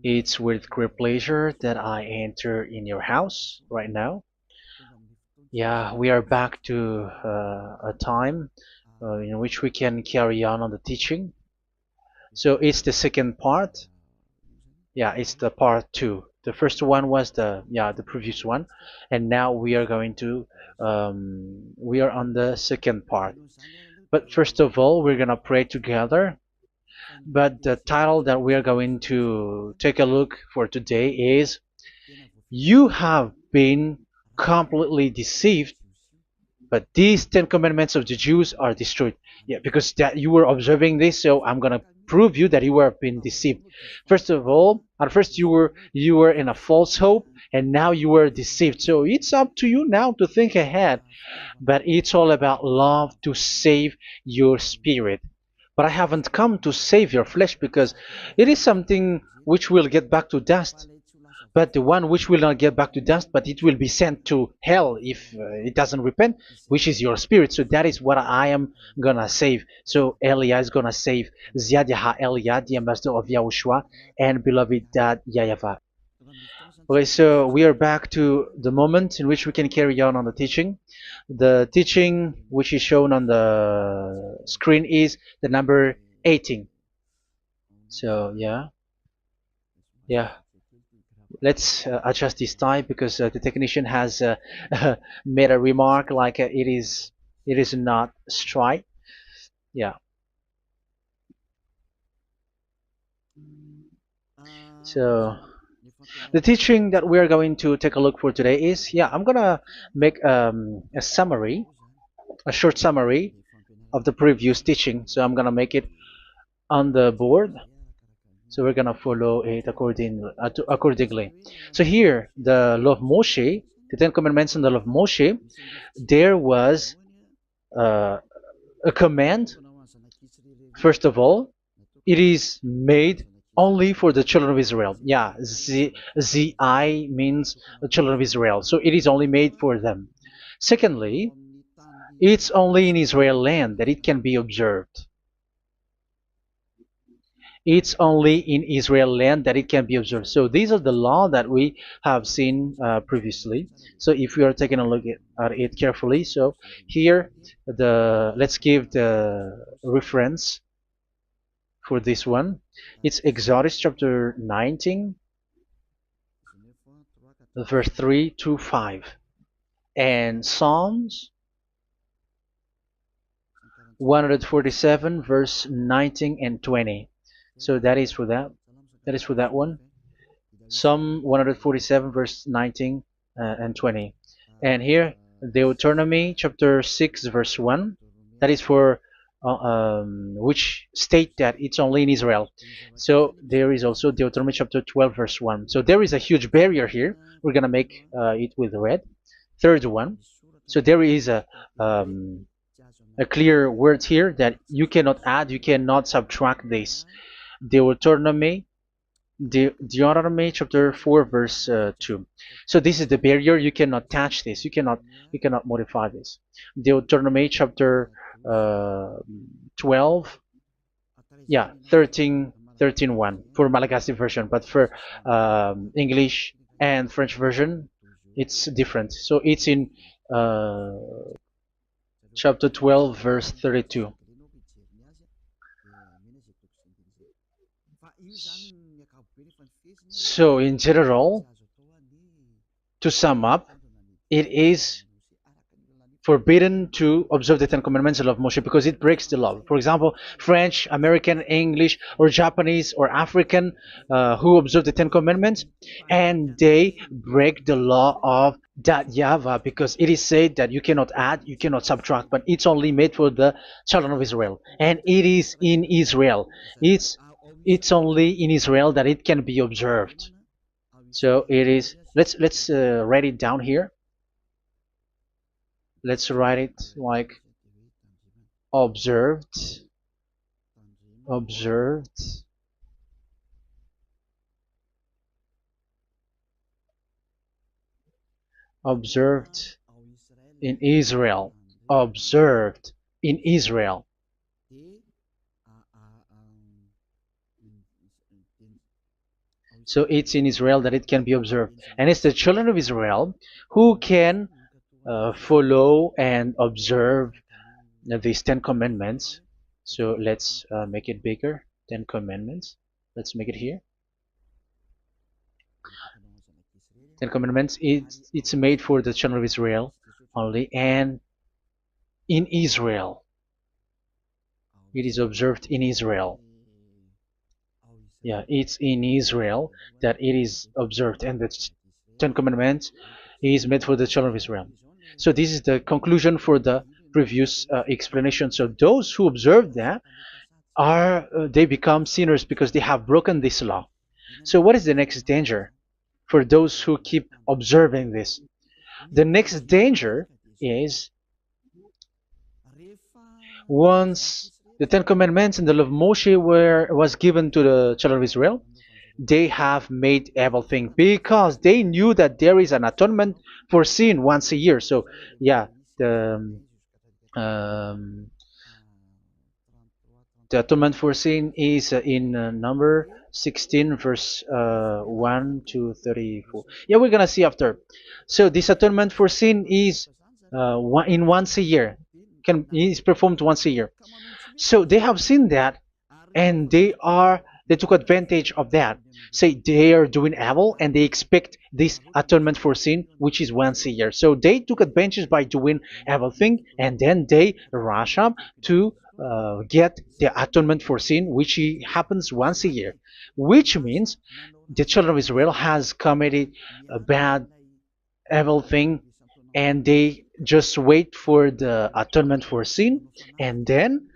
It's with great pleasure that I enter in your house right now. Yeah, we are back to a time in which we can carry on the teaching. So it's the second part. Yeah, it's the part two. The first one was the previous one, and now we are going to we are on the second part. But first of all, we're gonna pray together. But the title that we are going to take a look for today is "You have been completely deceived, but these Ten Commandments of the Jews are destroyed." Yeah, because that you were observing this, so I'm gonna prove you that you were being deceived. First of all, at first you were in a false hope, and now you were deceived. So it's up to you now to think ahead. But it's all about love to save your spirit. But I haven't come to save your flesh because it is something which will get back to dust. But the one which will not get back to dust, but it will be sent to hell if it doesn't repent, which is your spirit. So that is what I am gonna save. So Elia is gonna save Ziadiha Elia, the ambassador of Yahushua, and beloved dad YAHVAH. Okay, so we are back to the moment in which we can carry on the teaching. The teaching which is shown on the screen is the number 18. So yeah, let's adjust this time because the technician has made a remark like it is not straight. Yeah. So the teaching that we are going to take a look for today is, I'm gonna make a summary, a short summary of the previous teaching. So I'm gonna make it on the board. So we're gonna follow it accordingly. So here, the law of Moshe, the Ten Commandments and the law of Moshe, there was uh, a command. First of all, it is made only for the children of Israel. Yeah, Z-I means the children of Israel. So it is only made for them. Secondly, it's only in Israel land that it can be observed. It's only in Israel land that it can be observed. So these are the law that we have seen previously. So if we are taking a look at it carefully, so here let's give the reference for this one. It's Exodus chapter 19, verse 3 to 5, and Psalms 147, verse 19 and 20. So that is for that. That is for that one. Psalm 147, verse 19 and 20. And here, Deuteronomy chapter 6, verse 1. That is for which state that it's only in Israel. So there is also Deuteronomy chapter 12, verse 1. So there is a huge barrier here. We're going to make it with red. Third one. So there is a clear word here that you cannot add, you cannot subtract this. Deuteronomy chapter 4, verse 2. So this is the barrier. You cannot touch this. You cannot modify this. Deuteronomy chapter 12, 13, 1 for Malagasy version, but for English and French version, it's different. So it's in chapter 12, verse 32. So in general, to sum up, it is forbidden to observe the Ten Commandments of Moshe because it breaks the law. For example, French, American, English, or Japanese or African who observe the Ten Commandments and they break the law of that YAHVAH because it is said that you cannot add, you cannot subtract, but it's only made for the children of Israel, and it is in Israel. It's only in Israel that it can be observed. So it is. Let's write it down here. Let's write it like observed, observed, observed in Israel, observed in Israel. So it's in Israel that it can be observed. And it's the children of Israel who can follow and observe these 10 commandments. So let's make it bigger. 10 commandments. Let's make it here. 10 commandments. It's made for the children of Israel only, and in Israel. It is observed in Israel. Yeah, it's in Israel that it is observed, and the 10 commandments is made for the children of Israel. So this is the conclusion for the previous explanation. So those who observe that are they become sinners because they have broken this law. So what is the next danger for those who keep observing this? The next danger is once the Ten Commandments and the law of Moshe was given to the children of Israel, they have made everything because they knew that there is an atonement for sin once a year. So yeah, um, the atonement for sin is in number 16 verse 1 to 34. Yeah, we're gonna see after. So this atonement for sin is once a year, is performed once a year. So they have seen that, and they took advantage of that. Say they are doing evil and they expect this atonement for sin, which is once a year. So they took advantage by doing evil thing, and then they rush up to get the atonement for sin, which happens once a year, which means the children of Israel has committed a bad evil thing, and they just wait for the atonement for sin, and then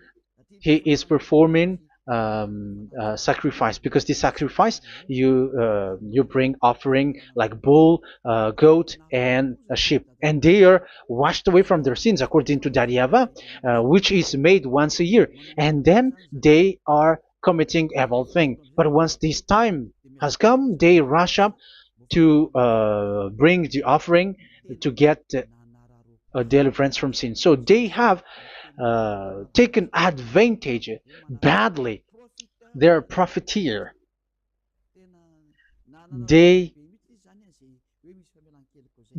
he is performing sacrifice, because the sacrifice you bring offering like bull, goat, and a sheep, and they are washed away from their sins according to that YAHVAH, which is made once a year, and then they are committing evil thing. But once this time has come, they rush up to bring the offering to get deliverance from sin. So they have taken advantage badly. They're profiteer. They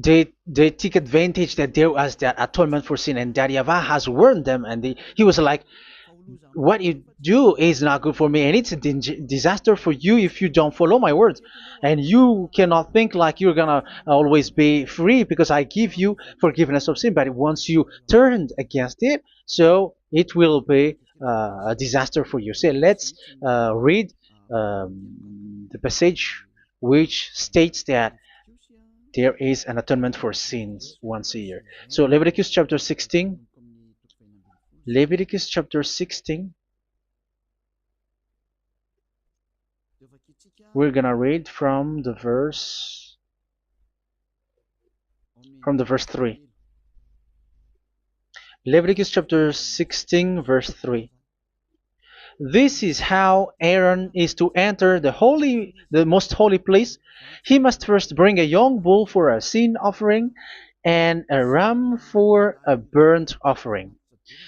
they take advantage that there was that atonement for sin, and that YAHVAH has warned them, and he was like, what you do is not good for me, and it's a disaster for you if you don't follow my words, and you cannot think like you're gonna always be free because I give you forgiveness of sin, but once you turned against it, so it will be a disaster for you. So let's read the passage which states that there is an atonement for sins once a year. So Leviticus chapter 16. Leviticus chapter 16. We're gonna read from the verse 3. Leviticus chapter 16 verse 3. This is how Aaron is to enter the most holy place. He must first bring a young bull for a sin offering and a ram for a burnt offering.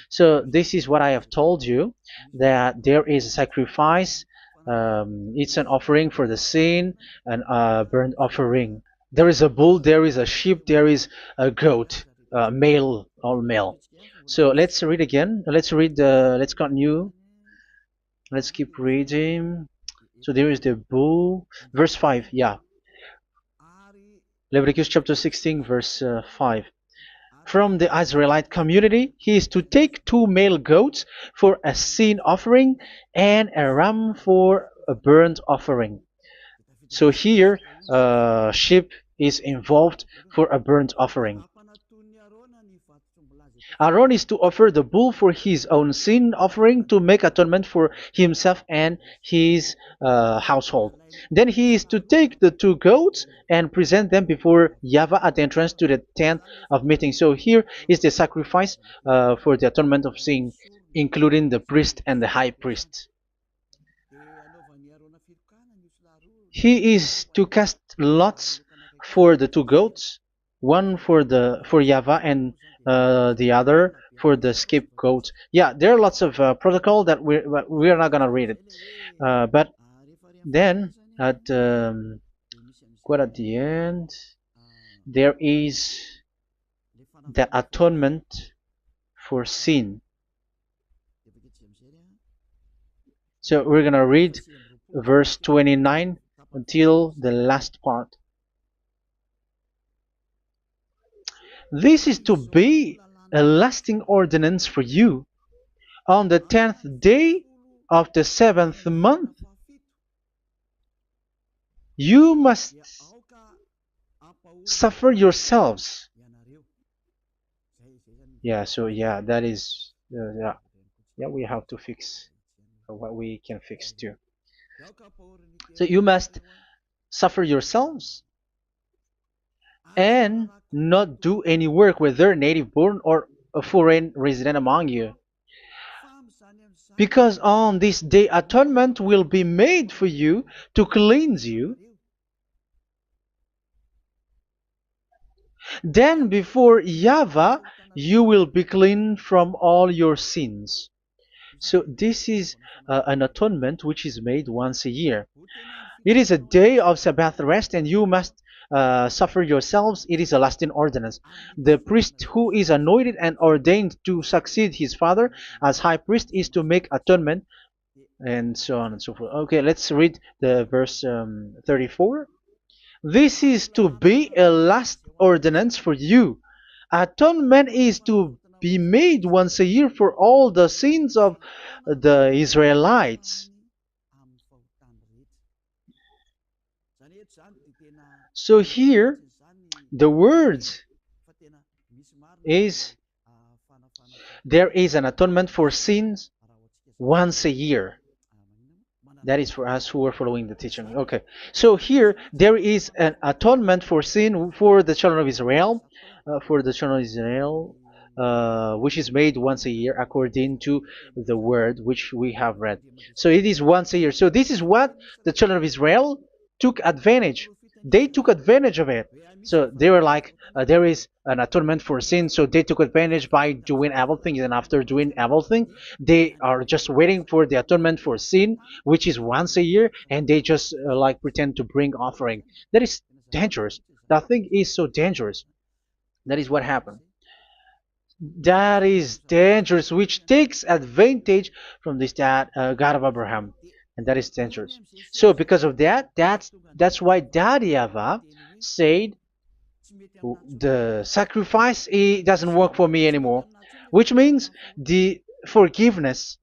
So this is what I have told you, that there is a sacrifice. It's an offering for the sin, and a burnt offering. There is a bull, there is a sheep, there is a goat, male, all male. So let's read again. Let's continue. Let's keep reading. So there is the bull, verse 5. Yeah, Leviticus chapter 16 verse 5. From the Israelite community, he is to take 2 male goats for a sin offering and a ram for a burnt offering. So here, sheep is involved for a burnt offering. Aaron is to offer the bull for his own sin offering to make atonement for himself and his household. Then he is to take the 2 goats and present them before YAHVAH at the entrance to the tent of meeting. So here is the sacrifice for the atonement of sin, including the priest and the high priest. He is to cast lots for the 2 goats, one for YAHVAH and the other for the scapegoat. Yeah, there are lots of protocol that we are not gonna read it, but then at quite at the end, there is that atonement for sin. So we're gonna read verse 29 until the last part. This is to be a lasting ordinance for you. On the 10th day of the 7th month, you must suffer yourselves. Yeah, so yeah, that is, yeah, we have to fix what we can fix too. So you must suffer yourselves and not do any work, whether native born or a foreign resident among you. Because on this day atonement will be made for you to cleanse you. Then before YAHVAH you will be clean from all your sins. So this is an atonement which is made once a year. It is a day of Sabbath rest, and you must suffer yourselves. It is a lasting ordinance. The priest who is anointed and ordained to succeed his father as high priest is to make atonement, and so on and so forth. Okay, let's read the verse 34. This is to be a last ordinance for you. Atonement is to be made once a year for all the sins of the Israelites. So here, the words is there is an atonement for sins once a year. That is for us who are following the teaching. Okay, so here there is an atonement for sin for the children of Israel, which is made once a year according to the word which we have read. So it is once a year. So this is what the children of Israel took advantage. They took advantage of it. So they were like, there is an atonement for sin, so they took advantage by doing everything, and after doing everything, they are just waiting for the atonement for sin, which is once a year, and they just like pretend to bring offering. That is dangerous. That thing is so dangerous. That is what happened. That is dangerous, which takes advantage from this God of Abraham, and that is dangerous. So because of that, that's why Daddy YAHVAH said the sacrifice, it doesn't work for me anymore, which means the forgiveness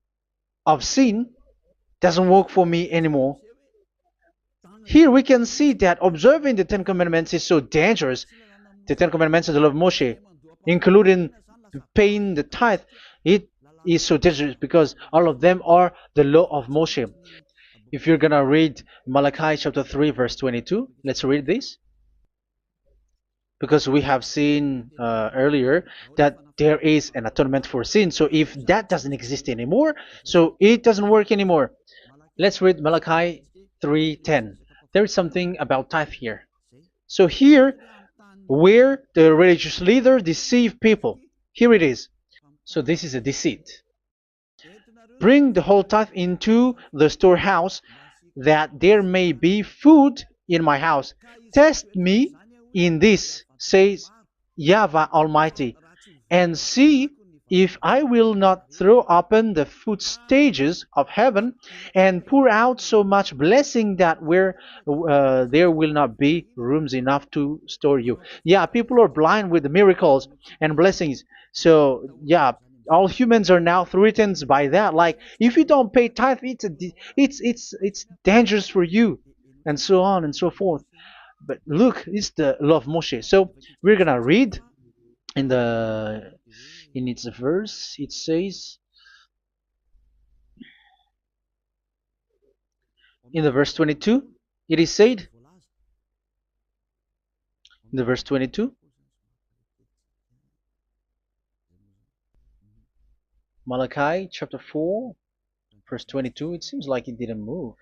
of sin doesn't work for me anymore. Here we can see that observing the Ten Commandments is so dangerous. The Ten Commandments of the law of Moshe, including paying the tithe, it is so dangerous because all of them are the law of Moshe. If you're gonna read Malachi chapter 3 verse 22, let's read this. Because we have seen earlier that there is an atonement for sin. So if that doesn't exist anymore, so it doesn't work anymore. Let's read Malachi 3:10. There is something about tithe here. So here, where the religious leader deceive people, here it is. So this is a deceit. Bring the whole tithe into the storehouse, that there may be food in my house. Test me in this, says YAHVAH Almighty, and see if I will not throw open the food stages of heaven and pour out so much blessing that where there will not be rooms enough to store you. Yeah, people are blind with the miracles and blessings. So yeah, all humans are now threatened by that. Like, if you don't pay tithe, it's dangerous for you, and so on and so forth. But look, it's the law of Moshe. So we're gonna read in its verse. It says in the verse 22. It is said in the verse 22. Malachi chapter 4 verse 22. It seems like it didn't move.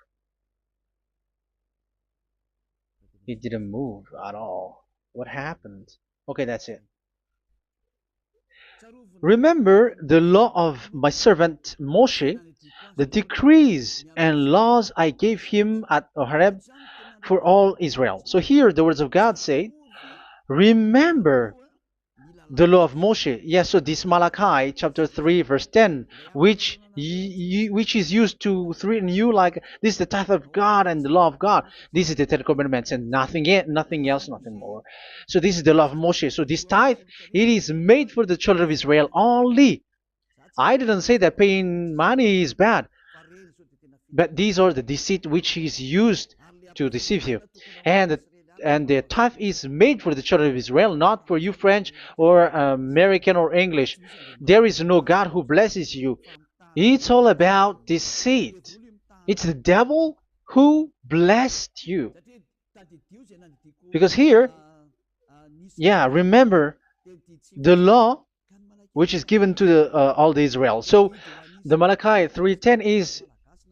It didn't move at all. What happened? Okay, that's it. Remember the law of my servant Moshe, the decrees and laws I gave him at Horeb for all Israel. So here the words of God say, remember the law of Moshe. Yes, so this Malachi chapter 3 verse 10, which is used to threaten you like this is the tithe of God and the law of God. This is the Ten Commandments and nothing else, nothing more. So this is the law of Moshe. So this tithe, it is made for the children of Israel only. I didn't say that paying money is bad, but these are the deceit which is used to deceive you. And the tithe is made for the children of Israel, not for you French or American or English. There is no God who blesses you. It's all about deceit. It's the devil who blessed you. Because here, yeah, remember the law which is given to all the Israel. So the Malachi 3:10 is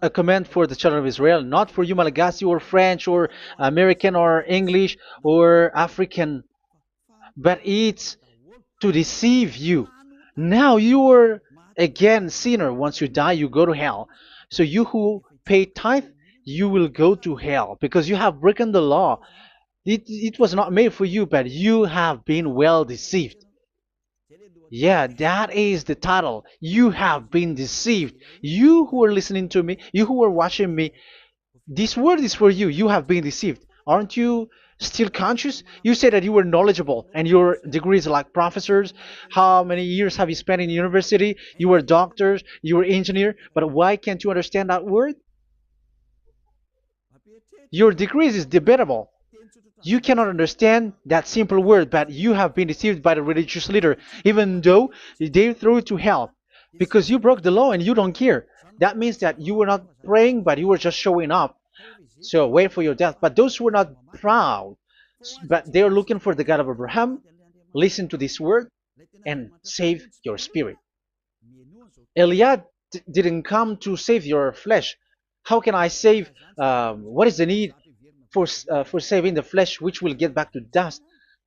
a command for the children of Israel, not for you Malagasy or French or American or English or African, but it's to deceive you. Now you are again sinner. Once you die, you go to hell. So you who pay tithe, you will go to hell because you have broken the law. It was not made for you, but you have been well deceived. Yeah, that is the title. You have been deceived. You who are listening to me, you who are watching me, this word is for you. You have been deceived. Aren't you still conscious? You said that you were knowledgeable and your degrees are like professors. How many years have you spent in university? You were doctors, you were engineer, but why can't you understand that word? Your degrees is debatable. You cannot understand that simple word, but you have been deceived by the religious leader, even though they threw you to hell because you broke the law and you don't care. That means that you were not praying, but you were just showing up. So wait for your death. But those who are not proud, but they are looking for the God of Abraham, listen to this word and save your spirit. Eliad didn't come to save your flesh. How can I save? What is the need for saving the flesh, which will get back to dust?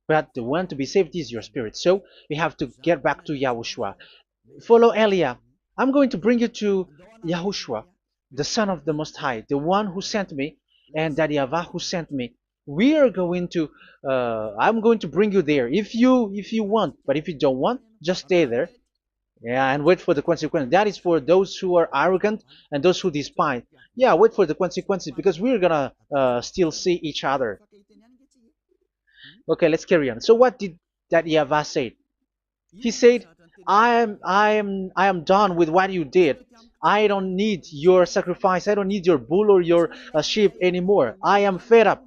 But the one to be saved is your spirit. So we have to get back to YAHOSHUAH. Follow Eliah. I'm going to bring you to YAHOSHUAH, the Son of the Most High, the one who sent me, and that YAHVAH who sent me. We are going to. I'm going to bring you there if you want, but if you don't want, just stay there. Yeah, and wait for the consequences. That is for those who are arrogant and those who despise. Yeah, wait for the consequences because we're gonna still see each other. Okay, let's carry on. So what did that YAHVAH say? He said, I am done with what you did. I don't need your sacrifice. I don't need your bull or your sheep anymore. I am fed up.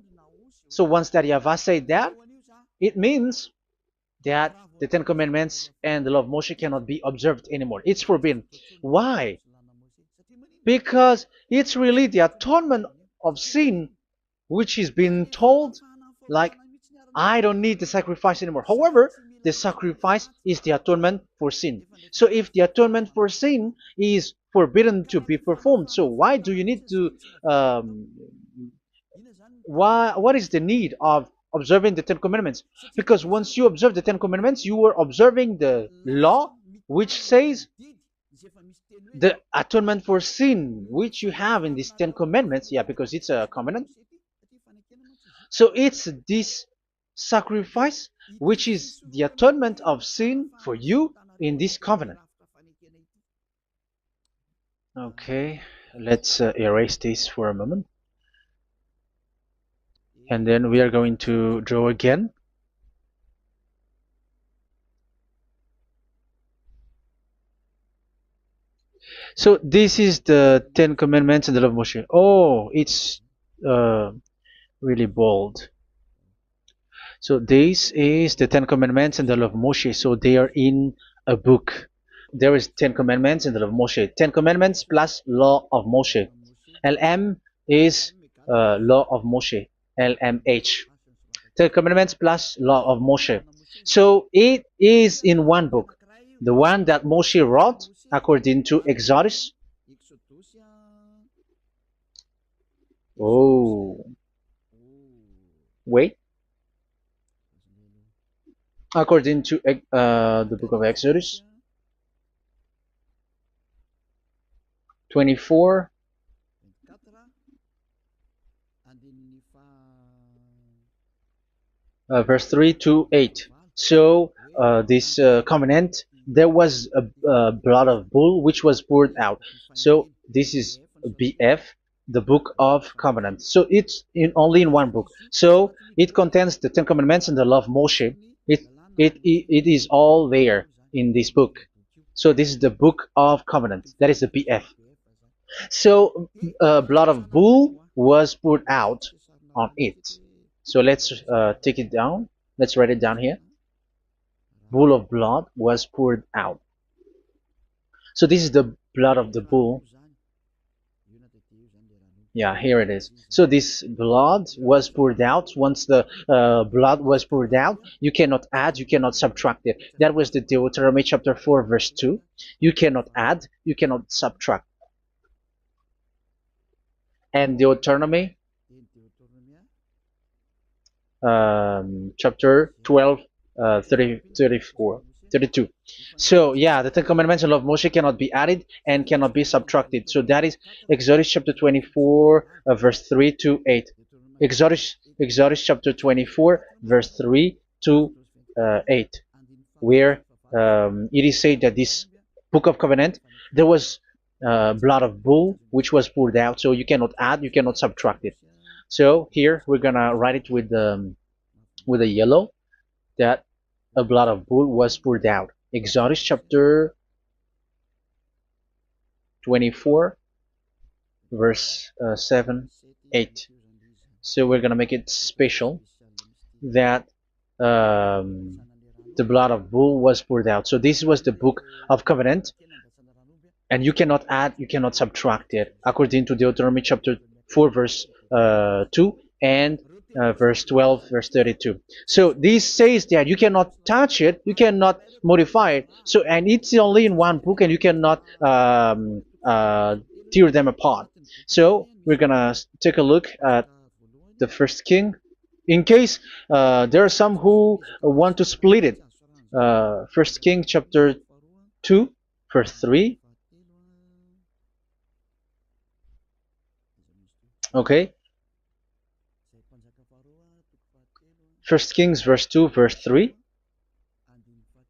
So once that YAHVAH said that, it means that the Ten Commandments and the law of Moshe cannot be observed anymore. It's forbidden. Why? Because it's really the atonement of sin which is being told, like, I don't need the sacrifice anymore. However, the sacrifice is the atonement for sin. So if the atonement for sin is forbidden to be performed, so why do you need to what is the need of observing the Ten Commandments? Because once you observe the Ten Commandments, you are observing the law which says the atonement for sin which you have in these Ten Commandments. Yeah, because it's a covenant. So it's this sacrifice which is the atonement of sin for you in this covenant. Okay, let's erase this for a moment. And then we are going to draw again. So this is the Ten Commandments and the law of Moshe. Oh, it's really bold. So this is the Ten Commandments and the law of Moshe. So they are in a book. There is Ten Commandments and the law of Moshe. Ten Commandments plus law of Moshe. LM is law of Moshe. LMH. Ten Commandments plus law of Moshe. So it is in one book. The one that Moshe wrote according to Exodus. Oh, wait. According to the book of Exodus 24, verse 3 to 8. So this covenant, there was a blood of bull which was poured out. So this is BF, the book of covenant. So it's only in one book. So it contains the Ten Commandments and the law of Moshe. It is all there in this book. So this is the book of covenant. That is the BF. So blood of bull was poured out on it. So let's take it down. Let's write it down here. Bull of blood was poured out. So this is the blood of the bull. Yeah, here it is. So this blood was poured out. Once the blood was poured out, you cannot add, you cannot subtract it. That was the Deuteronomy chapter 4, verse 2. You cannot add, you cannot subtract. And Deuteronomy chapter 12, 32. So yeah, the Ten Commandments and law of Moshe cannot be added and cannot be subtracted. So that is Exodus chapter 24, verse 3 to 8. Exodus chapter 24, verse 3 to 8, where it is said that this book of covenant, there was blood of bull which was poured out, so you cannot add, you cannot subtract it. So here we're gonna write it with a yellow, that a blood of bull was poured out. Exodus chapter 24, verse 7, 8. So we're gonna make it special that the blood of bull was poured out. So this was the book of covenant, and you cannot add, you cannot subtract it, according to Deuteronomy chapter 4, verse 2 and verse 12, verse 32. So this says that you cannot touch it, you cannot modify it. So, and it's only in one book, and you cannot tear them apart. So we're gonna take a look at the first king, in case there are some who want to split it. First King chapter 2, verse 3. Okay. First Kings verse 2, verse 3.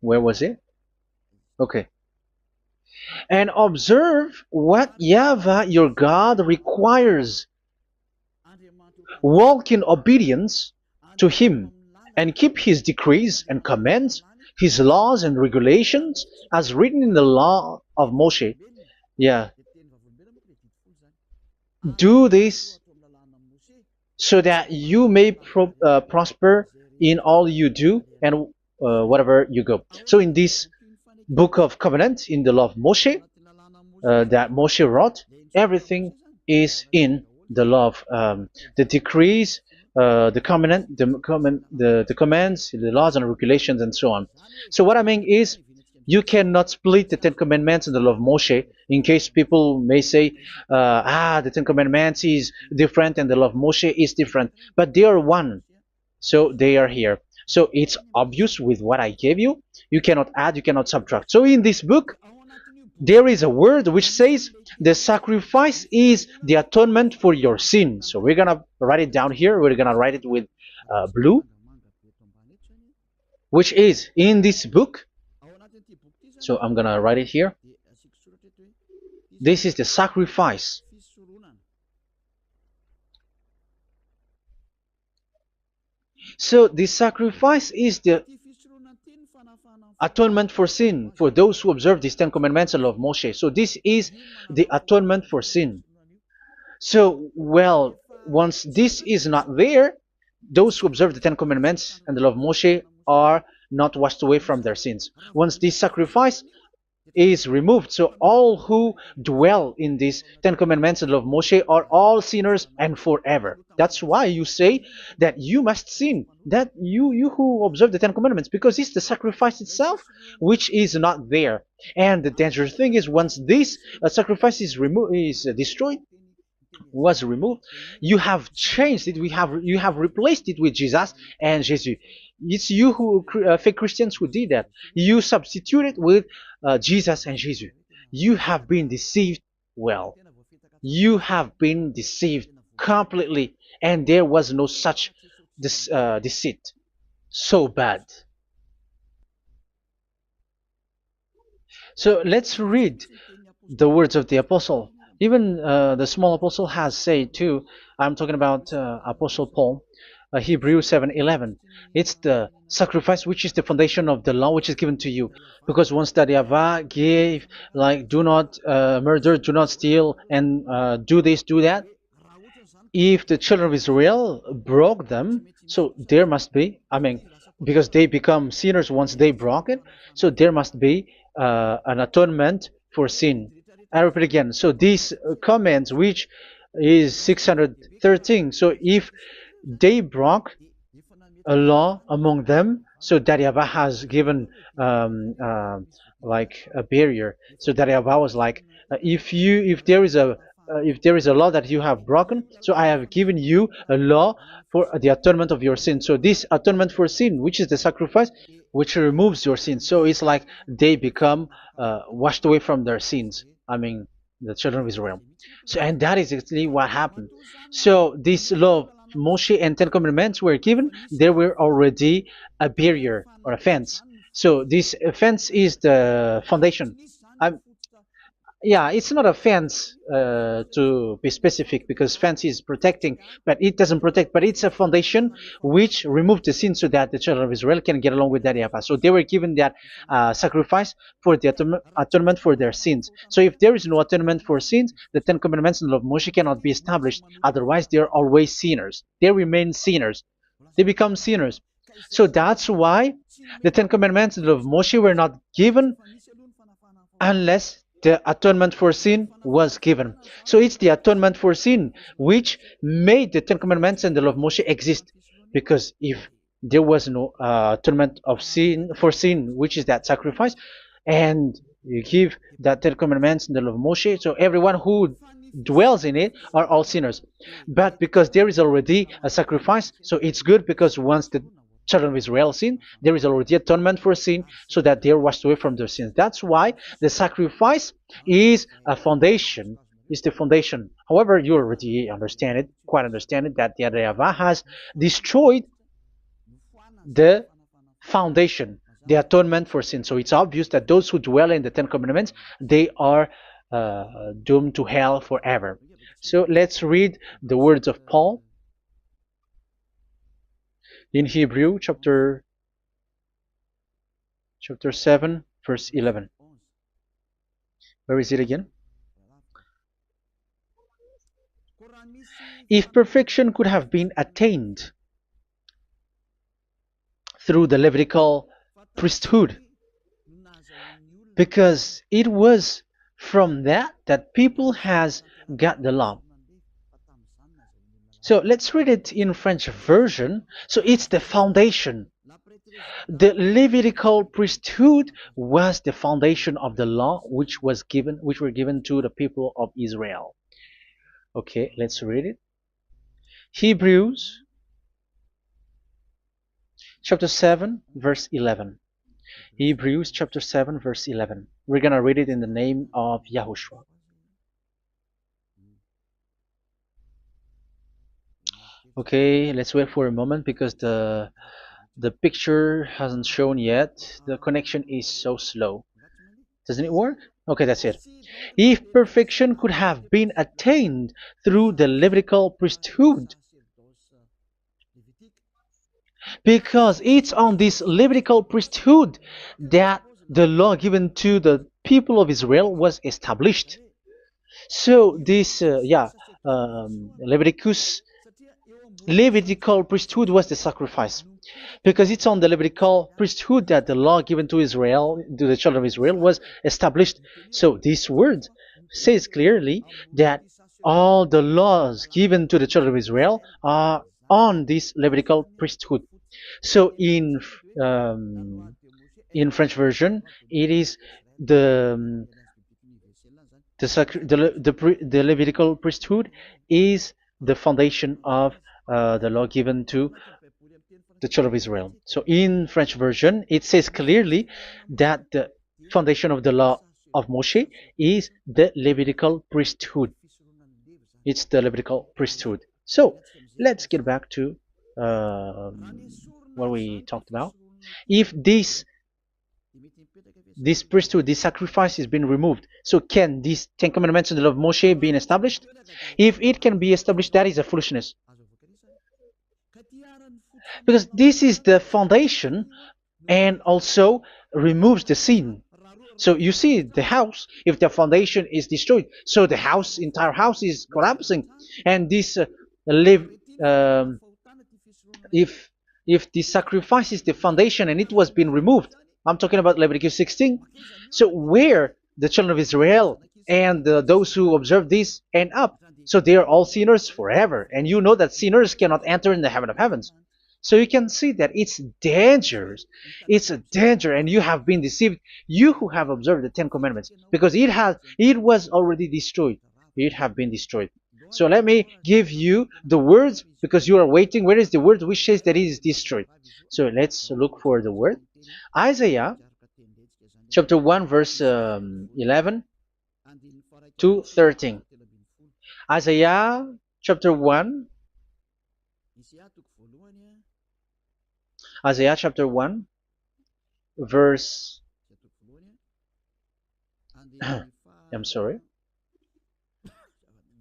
Where was it? Okay. And observe what YAHVAH your God requires. Walk in obedience to him, and keep his decrees and commands, his laws and regulations, as written in the law of Moshe. Yeah. Do this so that you may prosper in all you do and whatever you go. So in this book of covenant, in the law of Moshe, that Moshe wrote, everything is in the law of the decrees, the covenant, the commands, the laws and regulations, and so on. So what I mean is, you cannot split the Ten Commandments and the law of Moshe. In case people may say, the Ten Commandments is different and the law of Moshe is different, but they are one. So they are here. So it's obvious with what I gave you. You cannot add, you cannot subtract. So in this book, there is a word which says the sacrifice is the atonement for your sin. So we're gonna write it down here. We're gonna write it with blue, which is in this book. So I'm gonna write it here. This is the sacrifice. So the sacrifice is the atonement for sin for those who observe these Ten Commandments and law of Moshe. So this is the atonement for sin. So, well, once this is not there, those who observe the Ten Commandments and the law of Moshe are not washed away from their sins. Once this sacrifice is removed, so all who dwell in these Ten Commandments and law of Moshe are all sinners and forever. That's why you say that you must sin, that you who observe the Ten Commandments, because it's the sacrifice itself which is not there. And the dangerous thing is, once this sacrifice is destroyed, was removed, you have changed it. You have replaced it with Jesus and Jesus. It's you who fake Christians who did that. You substitute it with Jesus and Jesus. You have been deceived well. You have been deceived completely, and there was no such deceit. So bad. So let's read the words of the apostle. Even the small apostle has said too. I'm talking about Apostle Paul, Hebrews 7:11. It's the sacrifice which is the foundation of the law which is given to you. Because once that YAHVAH gave, like, do not murder, do not steal, and do this, do that, if the children of Israel broke them, so there must be, I mean, because they become sinners once they broke it, so there must be an atonement for sin. I repeat again. So these comments, which is 613, so if they broke a law among them, so that YAHVAH has given like a barrier. So that YAHVAH was like, if there is a law that you have broken, so I have given you a law for the atonement of your sin. So this atonement for sin, which is the sacrifice, which removes your sin. So it's like they become washed away from their sins. I mean, the children of Israel. So, and that is actually what happened. So this law of Moshe and Ten Commandments were given. There were already a barrier or a fence. So this fence is the foundation. I, yeah, it's not a fence to be specific, because fence is protecting, but it doesn't protect. But it's a foundation which removed the sin so that the children of Israel can get along with that YAHVAH. So they were given that sacrifice for the atonement for their sins. So if there is no atonement for sins, the Ten Commandments and the law of Moshe cannot be established. Otherwise, they are always sinners. They remain sinners. They become sinners. So that's why the Ten Commandments and the law of Moshe were not given unless the atonement for sin was given. So it's the atonement for sin which made the Ten Commandments and the law of Moshe exist. Because if there was no atonement of sin for sin, which is that sacrifice, and you give that Ten Commandments and the law of Moshe, so everyone who dwells in it are all sinners. But because there is already a sacrifice, so it's good, because once the children of Israel sin, there is already atonement for sin, so that they are washed away from their sins. That's why the sacrifice is a foundation, is the foundation. However, you already understand it, quite understand it, that the YAHVAH has destroyed the foundation, the atonement for sin. So it's obvious that those who dwell in the Ten Commandments, they are doomed to hell forever. So let's read the words of Paul in Hebrew chapter 7 verse 11. Where is it again? If perfection could have been attained through the Levitical priesthood, because it was from that people has got the law. So let's read it in French version. So it's the foundation. The Levitical priesthood was the foundation of the law which were given to the people of Israel. Okay, let's read it. Hebrews chapter 7 verse 11. Hebrews chapter 7 verse 11. We're going to read it in the name of YAHOSHUAH. Okay, let's wait for a moment, because the picture hasn't shown yet. The connection is so slow. Doesn't it work? Okay, that's it. If perfection could have been attained through the Levitical priesthood, because it's on this Levitical priesthood that the law given to the people of Israel was established. So this, Levitical priesthood was the sacrifice, because it's on the Levitical priesthood that the law given to Israel, to the children of Israel, was established. So this word says clearly that all the laws given to the children of Israel are on this Levitical priesthood. So in French version, it is the Levitical priesthood is the foundation of the law given to the children of Israel. So in French version, it says clearly that the foundation of the law of Moshe is the Levitical priesthood. It's the Levitical priesthood. So let's get back to what we talked about. If this priesthood, this sacrifice is being removed, so can these Ten Commandments and the law of Moshe be established? If it can be established, that is a foolishness. Because this is the foundation and also removes the sin. So you see the house, if the foundation is destroyed, so the house, entire house is collapsing. And this live, um, if the sacrifice is the foundation and it was being removed, I'm talking about Leviticus 16. So where the children of Israel and those who observe this end up, so they are all sinners forever. And you know that sinners cannot enter in the heaven of heavens. So you can see that it's dangerous. It's a danger, and you have been deceived. You who have observed the Ten Commandments, because it was already destroyed. It have been destroyed. So let me give you the words, because you are waiting. Where is the word which says that it is destroyed? So let's look for the word. Isaiah chapter 1 verse 11 to 13. Isaiah chapter 1. Isaiah chapter 1 verse I'm sorry,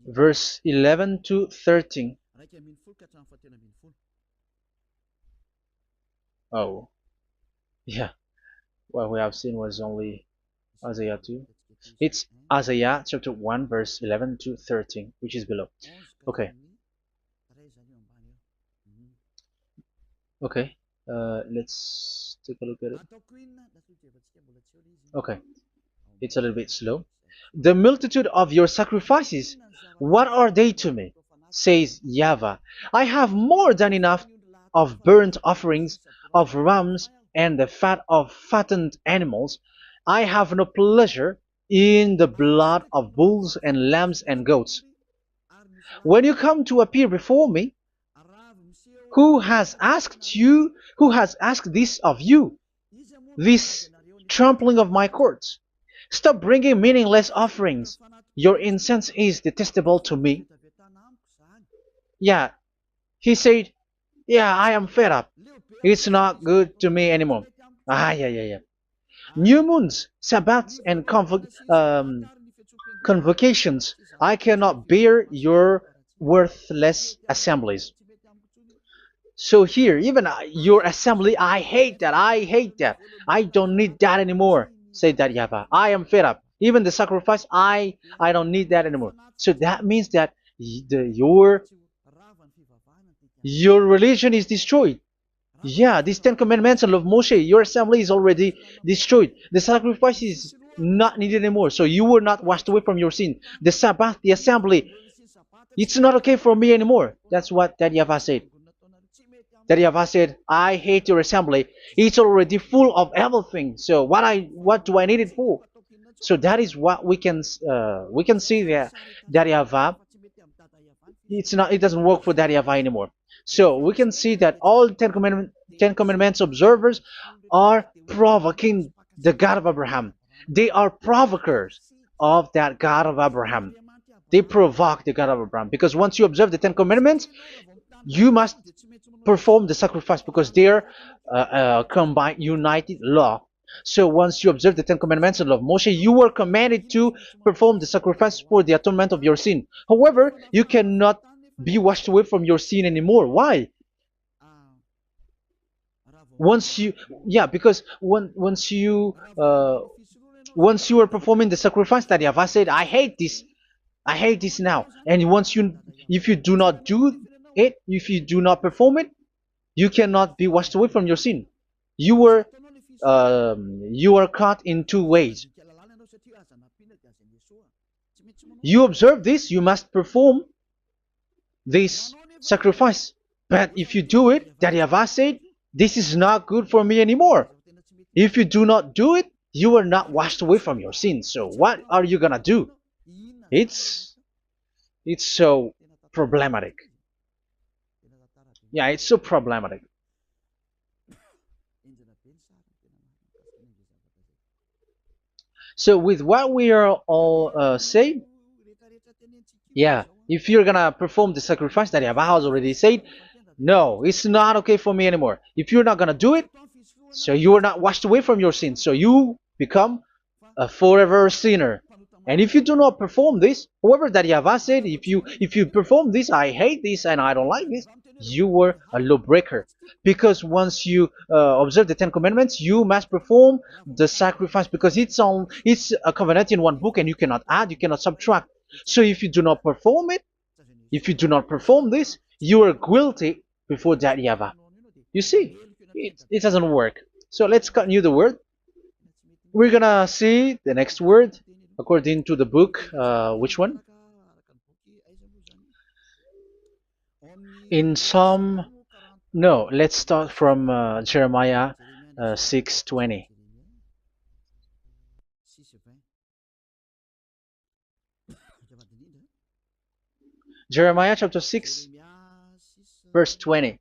verse 11 to 13. Oh, yeah, what we have seen was only Isaiah 2. It's Isaiah chapter 1 verse 11 to 13, which is below. Okay. Okay. Let's take a look at it. Okay. It's a little bit slow. The multitude of your sacrifices, what are they to me? Says YAHVAH. I have more than enough of burnt offerings, of rams, and the fat of fattened animals. I have no pleasure in the blood of bulls and lambs and goats. When you come to appear before me, who has asked this of you, this trampling of my courts? Stop bringing meaningless offerings. Your incense is detestable to me. Yeah, he said, yeah, I am fed up. It's not good to me anymore. Yeah. New moons, Sabbaths, and convocations. I cannot bear your worthless assemblies. So here, even your assembly, I hate that. I hate that. I don't need that anymore. Say that, YAHVAH. I am fed up. Even the sacrifice, I don't need that anymore. So that means that your religion is destroyed. Yeah, these Ten Commandments and of Moshe, your assembly is already destroyed. The sacrifice is not needed anymore. So you were not washed away from your sin. The Sabbath, the assembly, it's not okay for me anymore. That's what that YAHVAH said. That YAHVAH said, I hate your assembly. It's already full of everything. So what do I need it for? So that is what we can see there. That YAHVAH, it doesn't work for that YAHVAH anymore. So we can see that all Ten Commandments observers are provoking the God of Abraham. They are provokers of that God of Abraham. They provoke the God of Abraham, because once you observe the Ten Commandments, you must perform the sacrifice, because they're combined, united law. So once you observe the Ten Commandments and love Moshe, you were commanded to perform the sacrifice for the atonement of your sin. However, you cannot be washed away from your sin anymore. Why? Once you, yeah, because once you are performing the sacrifice that YAHVAH said, I hate this now. And if you do not do it, if you do not perform it, you cannot be washed away from your sin. You are caught in two ways. You observe this, you must perform this sacrifice. But if you do it, that YAHVAH said, this is not good for me anymore. If you do not do it, you are not washed away from your sins. So what are you gonna do? It's so problematic. Yeah, it's so problematic. So with what we are all saying, yeah, if you're gonna perform the sacrifice that Yahweh has already said, no, it's not okay for me anymore. If you're not gonna do it, so you are not washed away from your sins, so you become a forever sinner. And if you do not perform this, however that Yahweh said, if you perform this, I hate this and I don't like this, you were a lawbreaker. Because once you observe the Ten Commandments, you must perform the sacrifice because it's a covenant in one book and you cannot add, you cannot subtract. So if you do not perform it, if you do not perform this, you are guilty before that Yahweh. You see, it doesn't work. So let's continue the word. We're gonna see the next word according to the book. Which one? In Psalm. No, let's start from Jeremiah 6:20. Jeremiah chapter 6, verse 20.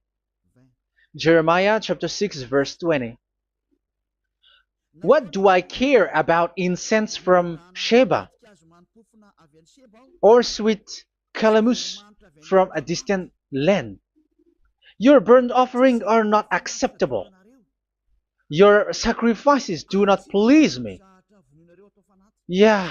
Jeremiah chapter 6, verse 20. What do I care about incense from Sheba or sweet calamus from a distant land? Your burnt offerings are not acceptable. Your sacrifices do not please me. Yeah,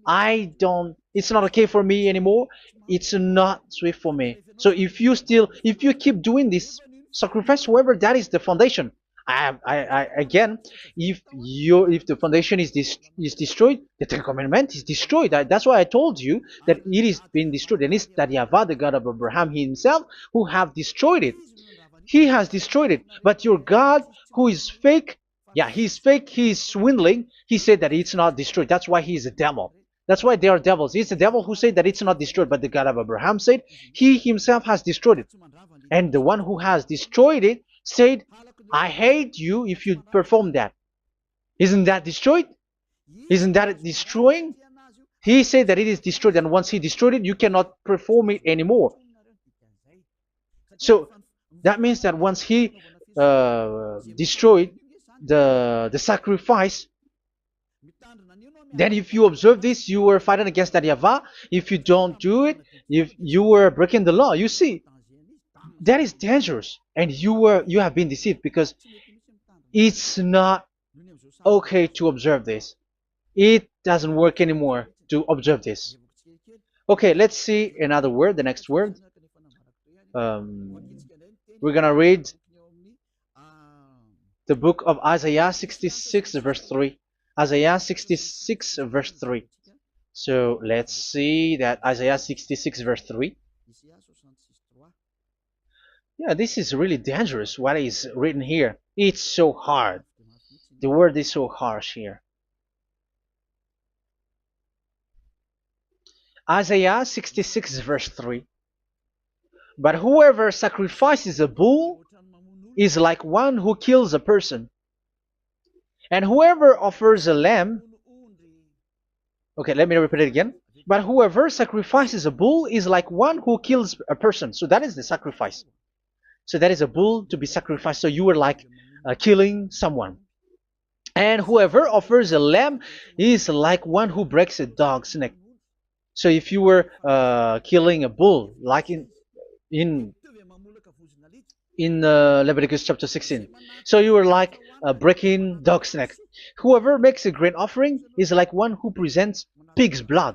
it's not okay for me anymore. It's not sweet for me. So if you keep doing this sacrifice, however, that is the foundation. Again, if the foundation is destroyed, the Ten Commandment is destroyed. That's why I told you that it is being destroyed, and it's that Yahweh, the God of Abraham himself, who have destroyed it. He has destroyed it. But your God, who is fake, yeah, he's fake, he's swindling. He said that it's not destroyed. That's why he is a devil. That's why they are devils. It's the devil who said that it's not destroyed, but the God of Abraham said he himself has destroyed it. And the one who has destroyed it said, I hate you if you perform that. Isn't that destroyed? Isn't that destroying? He said that it is destroyed, and once he destroyed it, you cannot perform it anymore. So that means that once he destroyed the sacrifice, then if you observe this, you were fighting against that Yahweh. If you don't do it, if you were breaking the law, you see, that is dangerous, and you have been deceived because it's not okay to observe this. It doesn't work anymore to observe this. Okay, let's see another word, the next word. We're gonna read the book of Isaiah 66 verse 3. Isaiah 66 verse 3. So let's see that Isaiah 66 verse 3. Yeah, this is really dangerous what is written here. It's so hard. The word is so harsh here. Isaiah 66 verse 3. But whoever sacrifices a bull is like one who kills a person. And whoever offers a lamb... Okay, let me repeat it again. But whoever sacrifices a bull is like one who kills a person. So that is the sacrifice. So that is a bull to be sacrificed. So you are like killing someone. And whoever offers a lamb is like one who breaks a dog's neck. So if you were killing a bull, like in Leviticus chapter 16, so you were like breaking dog's neck. Whoever makes a grain offering is like one who presents pig's blood.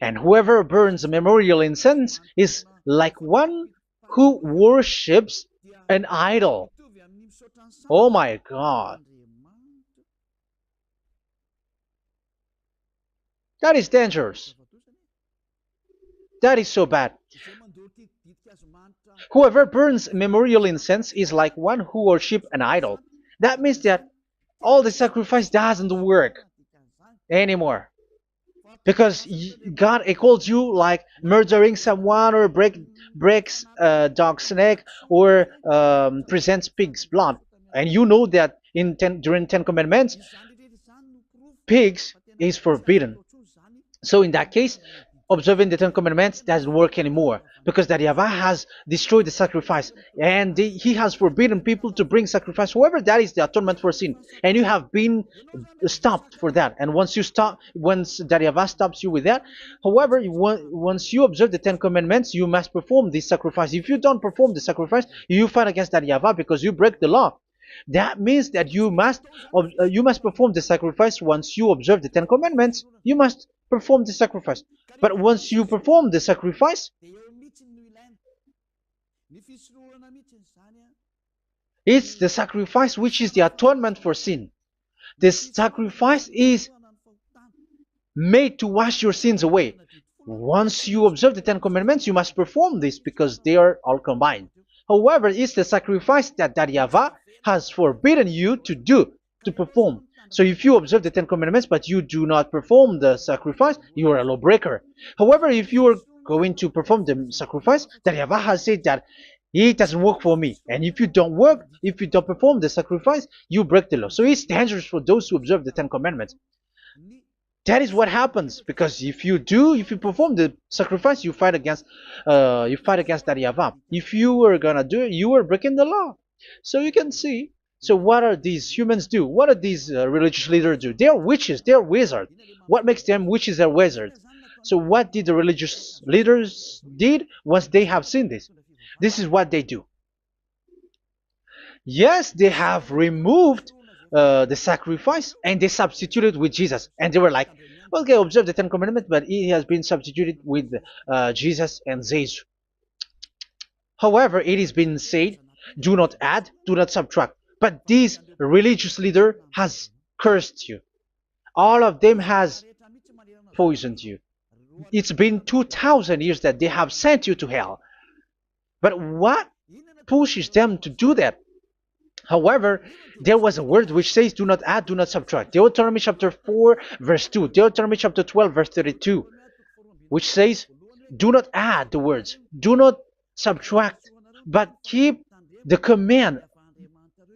And whoever burns a memorial incense is like one who worships an idol. Oh my God. That is dangerous. That is so bad. Whoever burns memorial incense is like one who worships an idol. That means that all the sacrifice doesn't work anymore. Because God calls you like murdering someone or breaks a dog's neck or presents pig's blood. And you know that during 10 Commandments, pigs is forbidden. So in that case, observing the Ten Commandments doesn't work anymore because that Yahweh has destroyed the sacrifice and he has forbidden people to bring sacrifice. However, that is the atonement for sin, and you have been stopped for that. And once you stop, once that Yahweh stops you with that, however, once you observe the Ten Commandments, you must perform this sacrifice. If you don't perform the sacrifice, you fight against that Yahweh because you break the law. That means that you must perform the sacrifice. Once you observe the Ten Commandments, you must perform the sacrifice. But once you perform the sacrifice, it's the sacrifice which is the atonement for sin. This sacrifice is made to wash your sins away. Once you observe the Ten Commandments, you must perform this because they are all combined. However, it's the sacrifice that Yahweh has forbidden you to do, to perform. So if you observe the Ten Commandments but you do not perform the sacrifice, you are a lawbreaker. However, if you are going to perform the sacrifice, that Yahweh has said that it doesn't work for me. And if you don't perform the sacrifice, you break the law. So it's dangerous for those who observe the Ten Commandments. That is what happens, because if you perform the sacrifice, you fight against that Yahweh. If you are gonna do it, you are breaking the law. So you can see. So what are these humans do? What are these religious leaders do? They are witches. They are wizards. What makes them witches or wizards? So what did the religious leaders did once they have seen this? This is what they do. Yes, they have removed the sacrifice and they substituted with Jesus. And they were like, okay, observe the Ten Commandments, but it has been substituted with Jesus and Jesus. However, it has been said, do not add, do not subtract. But this religious leader has cursed you. All of them has poisoned you. It's been 2,000 years that they have sent you to hell. But what pushes them to do that? However, there was a word which says, do not add, do not subtract. Deuteronomy chapter 4, verse 2. Deuteronomy chapter 12, verse 32. Which says, do not add the words. Do not subtract. But keep the command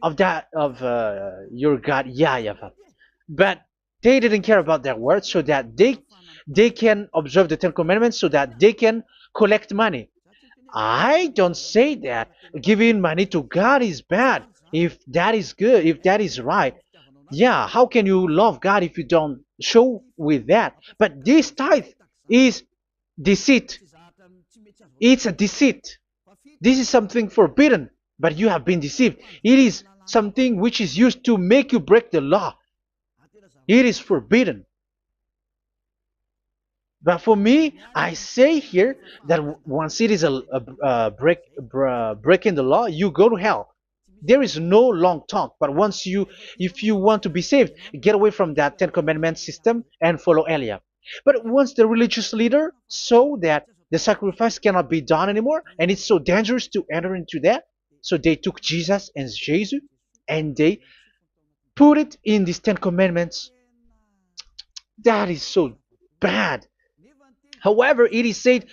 of your God, YAHVAH. But they didn't care about their words, so that they can observe the Ten Commandments, so that they can collect money. I don't say that giving money to God is bad. If that is good, if that is right, yeah, how can you love God if you don't show with that? But this tithe is deceit. It's a deceit. This is something forbidden, but you have been deceived. It is something which is used to make you break the law. It is forbidden. But for me, I say here that once it is breaking the law, you go to hell. There is no long talk. But if you want to be saved, get away from that Ten Commandments system and follow Elia. But once the religious leader saw that the sacrifice cannot be done anymore, and it's so dangerous to enter into that, so they took Jesus and Jesus and they put it in these Ten Commandments. That is so bad. However, it is said,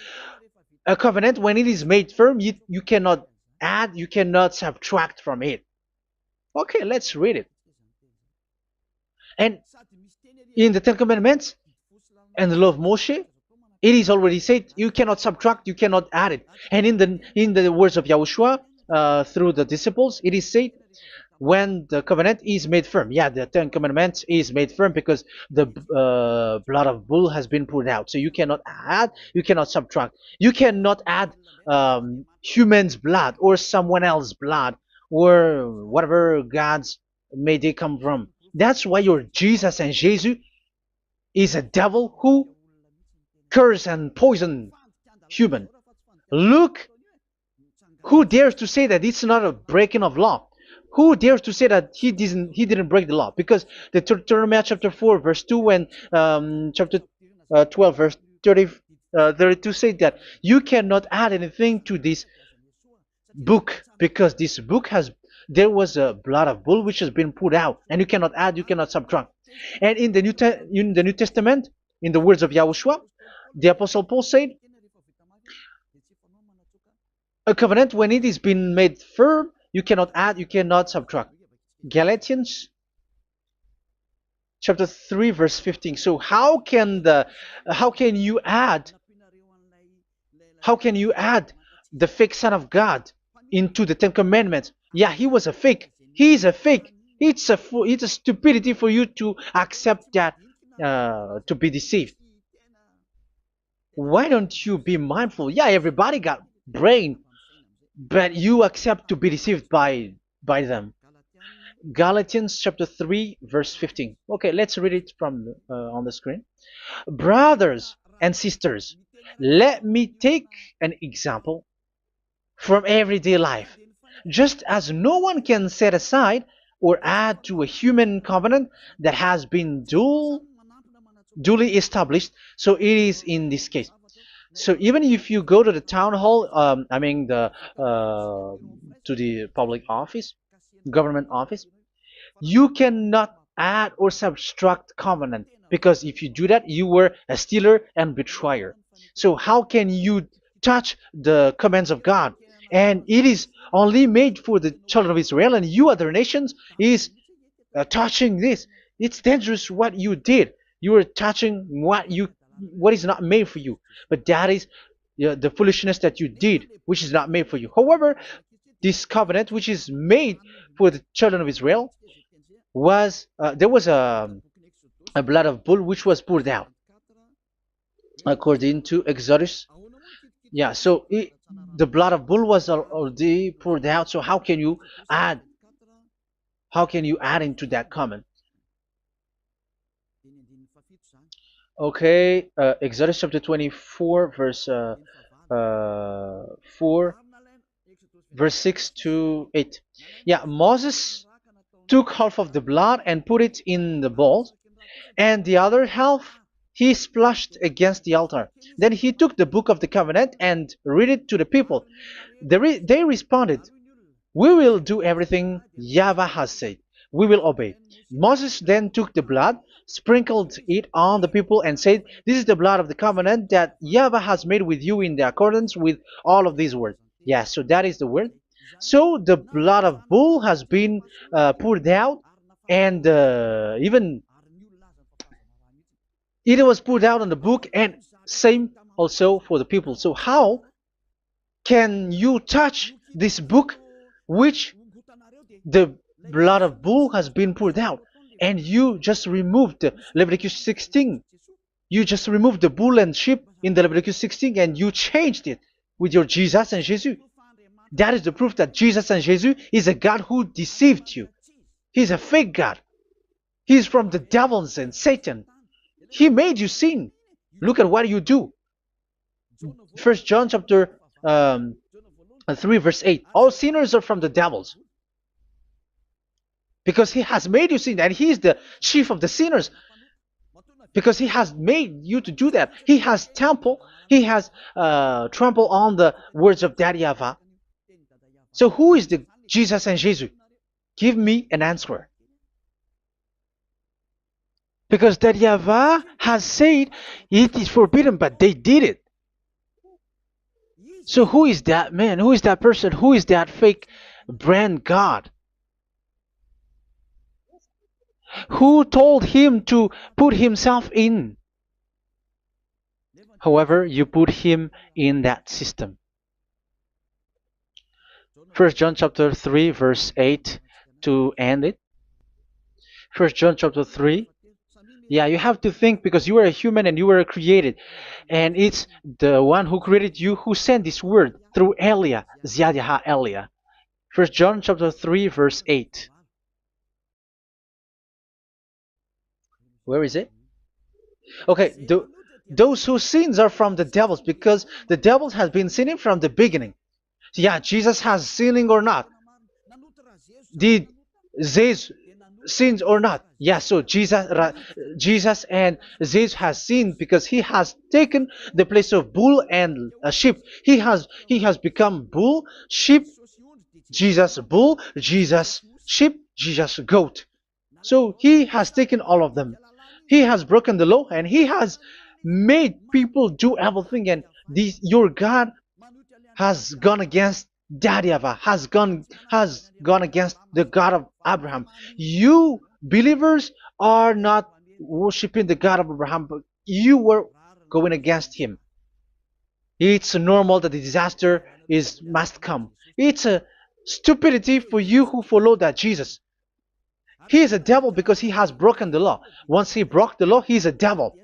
a covenant, when it is made firm, you cannot add, you cannot subtract from it. Okay, let's read it. And in the Ten Commandments and the law of Moshe, it is already said, you cannot subtract, you cannot add it. And in the words of YAHOSHUAH, through the disciples, it is said, when the covenant is made firm. Yeah, the Ten Commandments is made firm because the blood of bull has been poured out. So you cannot add, you cannot subtract. You cannot add human's blood or someone else's blood or whatever gods may they come from. That's why your Jesus and Jesus is a devil who curse and poison human. Look, who dares to say that it's not a breaking of law? Who dares to say that he didn't break the law? Because the Deuteronomy chapter 4 verse 2 and chapter 12 verse 32 say that you cannot add anything to this book, because this book there was a blood of bull which has been put out, and you cannot add, you cannot subtract. And in the New Testament, in the words of YAHOSHUAH, the Apostle Paul said, a covenant, when it is been made firm, you cannot add, you cannot subtract. Galatians chapter 3 verse 15. So how can you add How can you add the fake Son of God into the Ten Commandments? Yeah, he was a fake. He is a fake. It's a stupidity for you to accept that, to be deceived. Why don't you be mindful? Yeah, everybody got brain, but you accept to be deceived by them. Galatians chapter 3 verse 15. Okay, let's read it from on the screen. Brothers and sisters, let me take an example from everyday life. Just as no one can set aside or add to a human covenant that has been duly established, so it is in this case. So even if you go to the town hall, I mean to the public office, government office, you cannot add or subtract covenant, because if you do that, you were a stealer and betrayer. So how can you touch the commands of God? And it is only made for the children of Israel, and you other nations is touching this. It's dangerous what you did. You are touching what is not made for you. But that is, the foolishness that you did, which is not made for you. However, this covenant, which is made for the children of Israel, was there was a blood of bull which was poured out according to Exodus. Yeah, so the blood of bull was already poured out. So add how can you add into that comment? Okay, Exodus chapter 24 verse 4, verse 6 to 8. Yeah, Moses took half of the blood and put it in the bowl, and the other half he splashed against the altar. Then he took the book of the covenant and read it to the people. They responded, "We will do everything YAHVAH has said. We will obey." Moses then took the blood, sprinkled it on the people, and said, "This is the blood of the covenant that YAHVAH has made with you in the accordance with all of these words." Yeah, so that is the word. So the blood of bull has been poured out, and even it was poured out on the book, and same also for the people. So how can you touch this book which the blood of bull has been poured out, and you just removed Leviticus 16? You just removed the bull and sheep in the Leviticus 16, and you changed it with your Jesus and Jesus. That is the proof that Jesus and Jesus is a God who deceived you. He's a fake God. He's from the devils and Satan. He made you sin. Look at what you do. First John chapter 3 verse 8. All sinners are from the devils, because he has made you sin, and he is the chief of the sinners, because he has made you to do that. He has trampled on the words of Daddy YAHVAH. So who is the Jesus and Jesus? Give me an answer. Because Daddy YAHVAH has said it is forbidden, but they did it. So who is that man? Who is that person? Who is that fake brand God? Who told him to put himself in? However, you put him in that system. First John chapter 3 verse 8 to end it. First John chapter 3. Yeah, you have to think, because you are a human and you were created. And it's the one who created you who sent this word through Elia, Ziadaha Elia. First John chapter 3 verse 8. Where is it? Okay, those whose sins are from the devils, because the devils has been sinning from the beginning. Yeah, Jesus has sinning or not? Did Zeus sins or not? Yeah, so Jesus and Zeus has sinned, because he has taken the place of bull and a sheep. He has become bull, sheep, Jesus bull, Jesus sheep, Jesus goat. So he has taken all of them. He has broken the law, and he has made people do everything. And your God has gone against Daddy YAHVAH, has gone against the God of Abraham. You believers are not worshiping the God of Abraham, but you were going against him. It's normal that the disaster is must come. It's a stupidity for you who follow that Jesus. He is a devil because he has broken the law. Once he broke the law, he is a devil.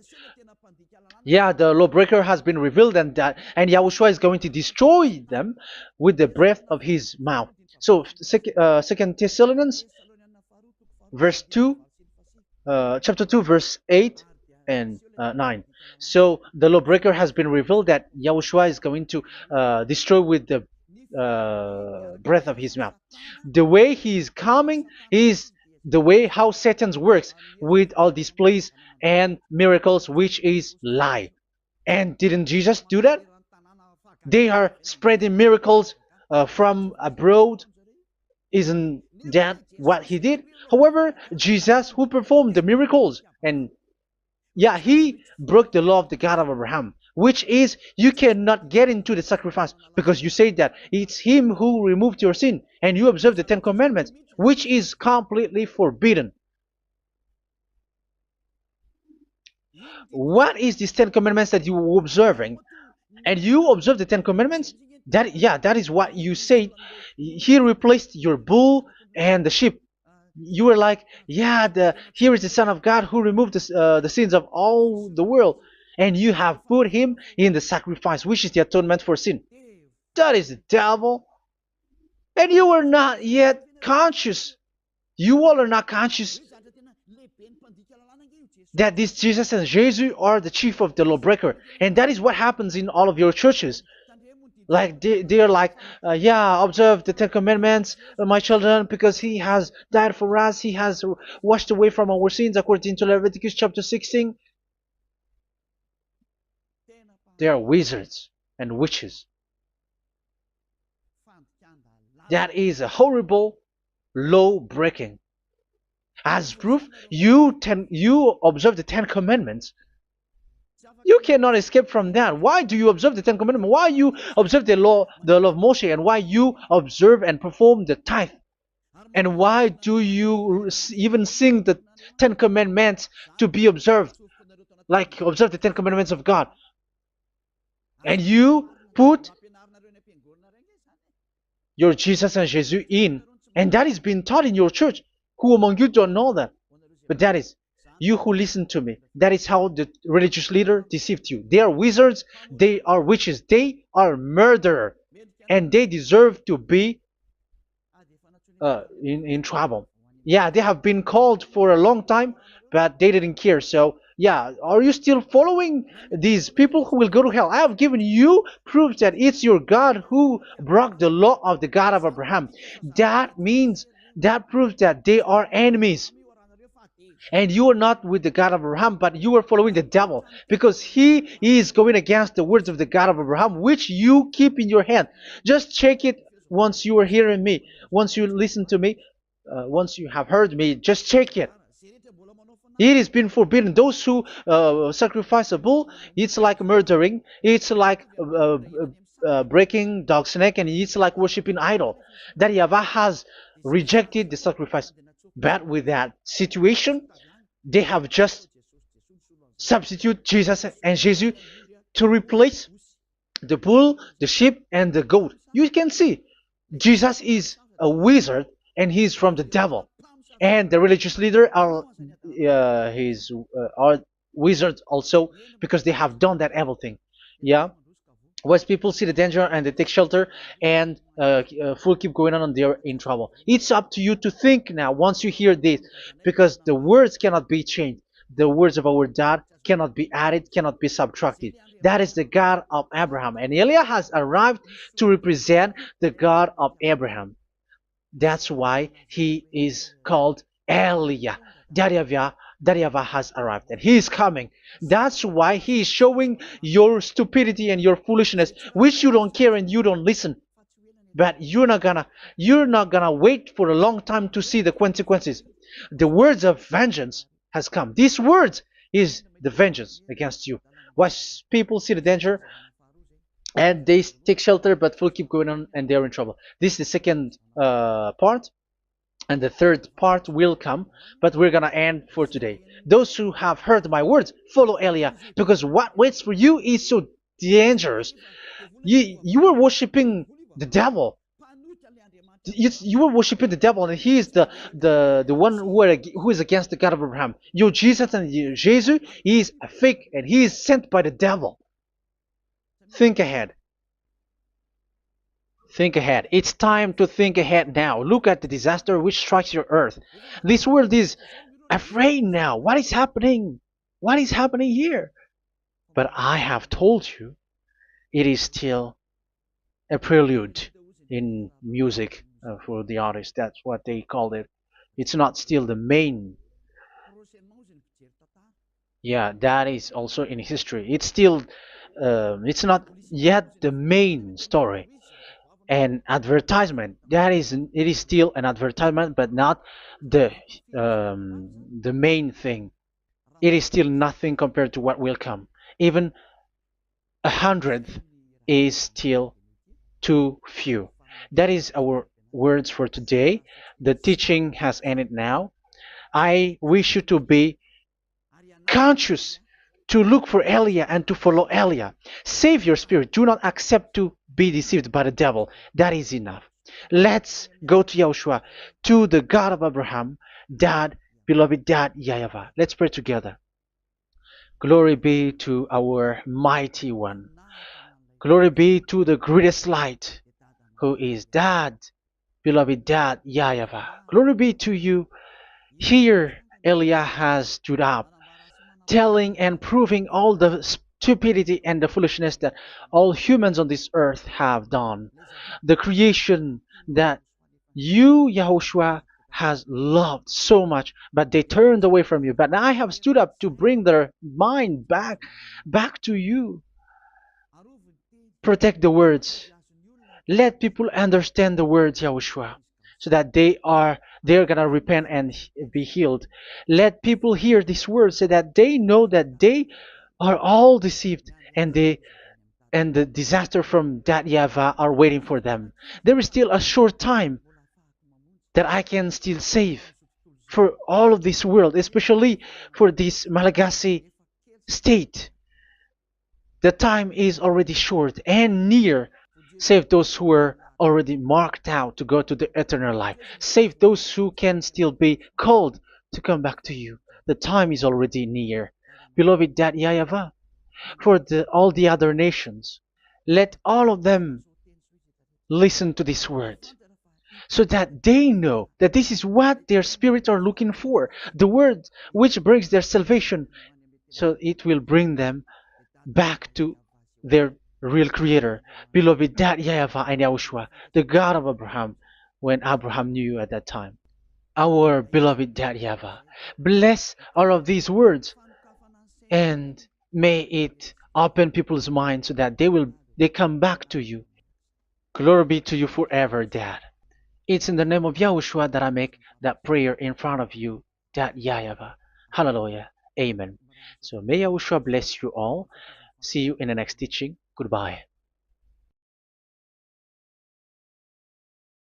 Yeah, the lawbreaker has been revealed, and Yahushua is going to destroy them with the breath of his mouth. So, Second Thessalonians, verse 2, chapter 2, verse 8 and 9. So the lawbreaker has been revealed that Yahushua is going to destroy with the breath of his mouth. The way he is coming is the way how Satan works with all displays and miracles, which is lie. And didn't Jesus do that? They are spreading miracles from abroad. Isn't that what he did? However, Jesus, who performed the miracles, and yeah, he broke the law of the God of Abraham, which is you cannot get into the sacrifice because you say that it's him who removed your sin, and you observe the Ten Commandments, which is completely forbidden. What is these Ten Commandments that you were observing? And you observe the Ten Commandments? That is what you said. He replaced your bull and the sheep. You were like, yeah, here is the Son of God who removed the sins of all the world, and you have put him in the sacrifice, which is the atonement for sin. That is the devil. And you are not yet conscious. You all are not conscious that this Jesus and Jesus are the chief of the lawbreaker. And that is what happens in all of your churches. Like they are like, yeah, observe the Ten Commandments, my children, because he has died for us. He has washed away from our sins according to Leviticus chapter 16. They are wizards and witches. That is a horrible law breaking. As proof, you observe the Ten Commandments. You cannot escape from that. Why do you observe the Ten Commandments? Why you observe the law of Moshe, and why you observe and perform the tithe? And why do you even sing the Ten Commandments to be observed? Like observe the Ten Commandments of God. And you put your Jesus and Jesus in. And that is being taught in your church. Who among you don't know that? But that is you who listen to me. That is how the religious leader deceived you. They are wizards. They are witches. They are murderers. And they deserve to be in trouble. Yeah, they have been called for a long time, but they didn't care. So, yeah, are you still following these people who will go to hell? I have given you proof that it's your God who broke the law of the God of Abraham. That means, that proves that they are enemies. And you are not with the God of Abraham, but you are following the devil, because he is going against the words of the God of Abraham, which you keep in your hand. Just check it once you are hearing me, once you listen to me, once you have heard me, just check it. It has been forbidden. Those who sacrifice a bull, it's like murdering, it's like breaking dog's neck, and it's like worshiping idol. That YAHVAH has rejected the sacrifice. But with that situation, they have just substitute Jesus and Jesus to replace the bull, the sheep, and the goat. You can see Jesus is a wizard, and he's from the devil. And the religious leader are are wizards also, because they have done that evil thing. Yeah. Once people see the danger and they take shelter, and full keep going on, and they're in trouble. It's up to you to think now once you hear this, because the words cannot be changed. The words of our God cannot be added, cannot be subtracted. That is the God of Abraham, and Eliah has arrived to represent the God of Abraham. That's why he is called Eliah. YAHVAH has arrived, and he is coming. That's why he is showing your stupidity and your foolishness, which you don't care and you don't listen. But you're not gonna wait for a long time to see the consequences. The words of vengeance has come. These words is the vengeance against you. Watch people see the danger and they take shelter, but will keep going on, and they're in trouble. This is the second part. And the third part will come, but we're gonna end for today. Those who have heard my words, follow Eliah, because what waits for you is so dangerous. You were worshiping the devil. You were worshiping the devil, and he is the one who is against the God of Abraham. Your Jesus and your Jesus, he is a fake, and he is sent by the devil. Think ahead. Think ahead. It's time to think ahead now. Look at the disaster which strikes your earth. This world is afraid now. What is happening? What is happening here? But I have told you, it is still a prelude in music for the artist. That's what they called it. It's not still the main. Yeah, that is also in history. It's still, it's not yet the main story. And advertisement, that is, it is still an advertisement, but not the the main thing. It is still nothing compared to what will come. Even 100th is still too few. That is our words for today. The teaching has ended now. I wish you to be conscious, to look for Elia and to follow Elia. Save your spirit. Do not accept to be deceived by the devil. That is enough. Let's go to Yahushua, to the God of Abraham, Dad, beloved Dad, YAHVAH. Let's pray together. Glory be to our mighty one. Glory be to the greatest light, who is Dad, beloved Dad, YAHVAH. Glory be to you. Here, Elia has stood up, telling and proving all the stupidity and the foolishness that all humans on this earth have done. The creation that you, Yahushua, has loved so much, but they turned away from you. But I have stood up to bring their mind back to you. Protect the words. Let people understand the words, Yahushua, so that they're gonna repent and be healed. Let people hear these words so that they know that they are all deceived, and the disaster from that YAHVAH are waiting for them. There is still a short time that I can still save for all of this world, especially for this Malagasy state. The time is already short and near. Save those who are already marked out to go to the eternal life. Save those who can still be called to come back to you. The time is already near. Beloved Dad YAHVAH, for all the other nations, let all of them listen to this word, so that they know that this is what their spirits are looking for, the word which brings their salvation, so it will bring them back to their real creator, beloved Dad YAHVAH and Yahushua, the God of Abraham, when Abraham knew you at that time. Our beloved Dad YAHVAH, bless all of these words, and may it open people's minds so that they come back to you. Glory be to you forever, Dad. It's in the name of Yahushua that I make that prayer in front of you, Dad YAHVAH. Hallelujah. Amen. So may Yahushua bless you all. See you in the next teaching. Goodbye.